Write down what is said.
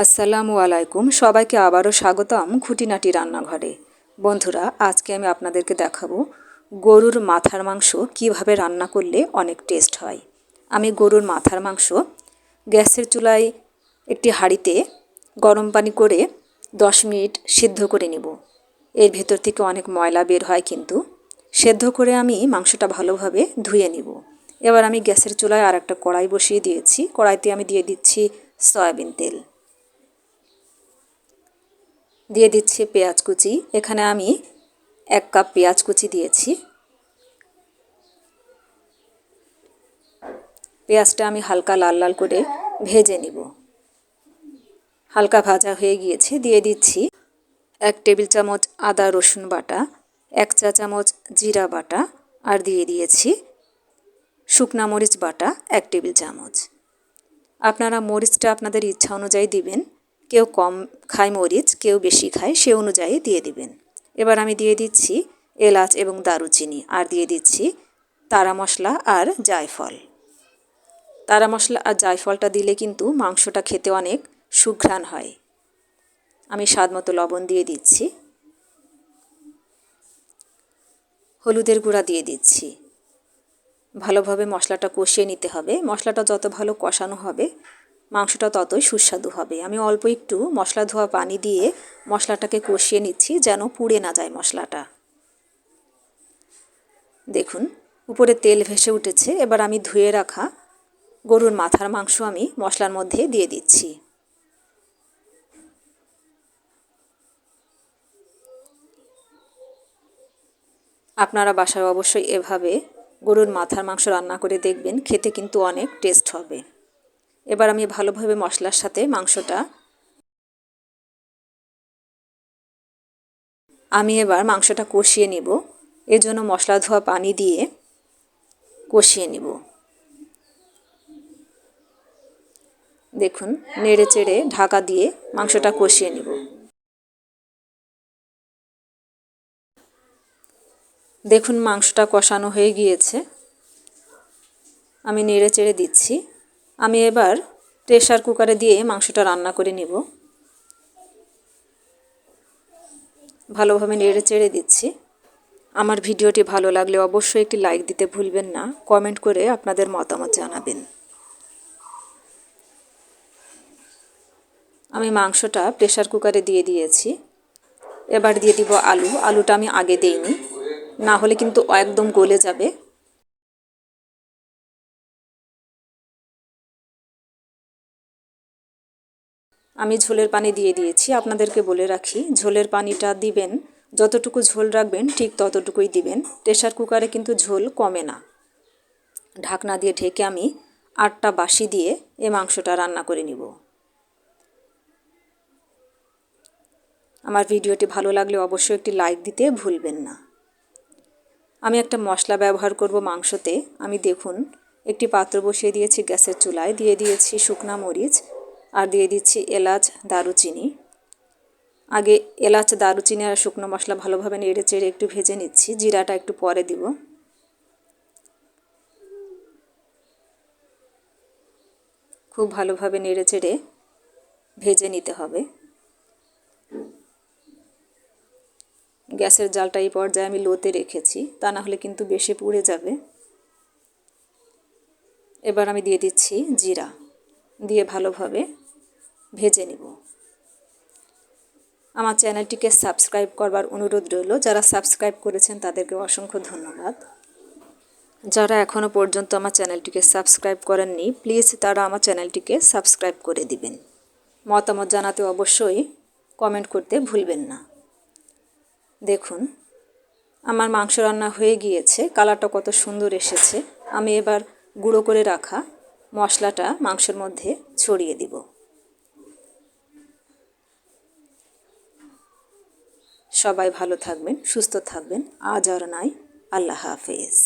আসসালামু আলাইকুম, সবাইকে আবারও স্বাগতম খুঁটিনাটি রান্নাঘরে। বন্ধুরা, আজকে আমি আপনাদেরকে দেখাবো গরুর মাথার মাংস কিভাবে রান্না করলে অনেক টেস্ট হয়। আমি গরুর মাথার মাংস গ্যাসের চুলায় একটি হাঁড়িতে গরম পানি করে 10 মিনিট সিদ্ধ করে নেব। এর ভেতর থেকে অনেক ময়লা বের হয়, কিন্তু সেদ্ধ করে আমি মাংসটা ভালোভাবে ধুয়ে নিব। এবার আমি গ্যাসের চুলায় আর একটা কড়াই বসিয়ে দিয়েছি। কড়াইতে আমি দিয়ে দিচ্ছি সয়াবিন তেল, দিয়ে দিচ্ছি পেঁয়াজ কুচি। এখানে আমি 1 কাপ পেঁয়াজ কুচি দিয়েছি। পেঁয়াজটা আমি হালকা লাল লাল করে ভেজে নিব। হালকা ভাজা হয়ে গিয়েছে, দিয়ে দিচ্ছি 1 টেবিল চামচ আদা রসুন বাটা, 1 চা চামচ জিরা বাটা, আর দিয়ে দিয়েছি শুকনা মরিচ বাটা 1 টেবিল চামচ। আপনারা মরিচটা আপনাদের ইচ্ছা অনুযায়ী দিবেন। কেউ কম খায় মরিচ, কেউ বেশি খায়, সে অনুযায়ী দিয়ে দিবেন। এবার আমি দিয়ে দিচ্ছি এলাচ এবং দারুচিনি, আর দিয়ে দিচ্ছি তারা মশলা আর জায়ফল। তারা মশলা আর জায়ফলটা দিলে কিন্তু মাংসটা খেতে অনেক সুঘ্রাণ হয়। আমি স্বাদমতো লবণ দিয়ে দিচ্ছি, হলুদের গুঁড়া দিয়ে দিচ্ছি। ভালোভাবে মশলাটা কষিয়ে নিতে হবে। মশলাটা যত ভালো কষানো হবে মাংসটা ততই সুস্বাদু হবে। আমি অল্প একটু মশলা ধোয়া পানি দিয়ে মশলাটাকে কষিয়ে নিচ্ছি, যেন পুড়ে না যায় মশলাটা। দেখুন, উপরে তেল ভেসে উঠেছে। এবার আমি ধুয়ে রাখা গরুর মাথার মাংস আমি মশলার মধ্যে দিয়ে দিচ্ছি। আপনারা বাসায় অবশ্যই এভাবে গরুর মাথার মাংস রান্না করে দেখবেন, খেতে কিন্তু অনেক টেস্ট হবে। এবার আমি ভালোভাবে মশলার সাথে মাংসটা কষিয়ে নিব। এজন্য মশলা ধোয়া পানি দিয়ে কষিয়ে নিব। দেখুন, নেড়ে চেড়ে ঢাকা দিয়ে মাংসটা কষিয়ে নিব। দেখুন, মাংসটা কষানো হয়ে গিয়েছে। আমি নেড়ে চেড়ে দিচ্ছি। আমি এবার প্রেসার কুকারে দিয়ে মাংসটা রান্না করে নেব। ভালোভাবে নেড়ে চেড়ে দিচ্ছি। আমার ভিডিওটি ভালো লাগলে অবশ্যই একটি লাইক দিতে ভুলবেন না। কমেন্ট করে আপনাদের মতামত জানাবেন। আমি মাংসটা প্রেসার কুকারে দিয়ে দিয়েছি। এবার দিয়ে দিব আলু। আলুটা আমি আগে দেইনি, না হলে কিন্তু একদম গলে যাবে। আমি ঝোলের পানি দিয়ে দিয়েছি। আপনাদেরকে বলে রাখি, ঝোলের পানিটা দিবেন, যতটুকু ঝোল রাখবেন ঠিক ততটুকুই দিবেন। প্রেসার কুকারে কিন্তু ঝোল কমে না। ঢাকনা দিয়ে ঢেকে আমি 8টা বাসি দিয়ে এই মাংসটা রান্না করে নিব। আমার ভিডিওটি ভালো লাগলে অবশ্যই একটি লাইক দিতে ভুলবেন না। আমি একটা মশলা ব্যবহার করব মাংসতে। আমি দেখুন একটি পাত্র বসিয়ে দিয়েছি গ্যাসের চুলায়, দিয়ে দিয়েছি শুকনা মরিচ, আর দিয়ে দিচ্ছি এলাচ দারুচিনি। আগে এলাচ দারুচিনি আর শুকনো মশলা ভালোভাবে নেড়ে চেড়ে একটু ভেজে নিচ্ছি। জিরাটা একটু পরে দিব। খুব ভালোভাবে নেড়ে চেড়ে ভেজে নিতে হবে। গ্যাসের জালটা এই পর্যায়ে আমি লোতে রেখেছি, তা না হলে কিন্তু বেশি পুড়ে যাবে। এবার আমি দিয়ে দিচ্ছি জিরা, দিয়ে ভালোভাবে ভেজে নিব। আমার চ্যানেলটিকে সাবস্ক্রাইব করবার অনুরোধ রইল। যারা সাবস্ক্রাইব করেছেন তাদেরকে অসংখ্য ধন্যবাদ। যারা এখনও পর্যন্ত আমার চ্যানেলটিকে সাবস্ক্রাইব করেননি, প্লিজ তারা আমার চ্যানেলটিকে সাবস্ক্রাইব করে দিবেন। মতামত জানাতে অবশ্যই কমেন্ট করতে ভুলবেন না। দেখুন, আমার মাংস রান্না হয়ে গিয়েছে। কালারটা কত সুন্দর এসেছে। আমি এবার গুঁড়ো করে রাখা মশলাটা মাংসের মধ্যে ছড়িয়ে দিব। সবাই ভালো থাকবেন, সুস্থ থাকবেন। আজ আর নাই, আল্লাহ হাফেজ।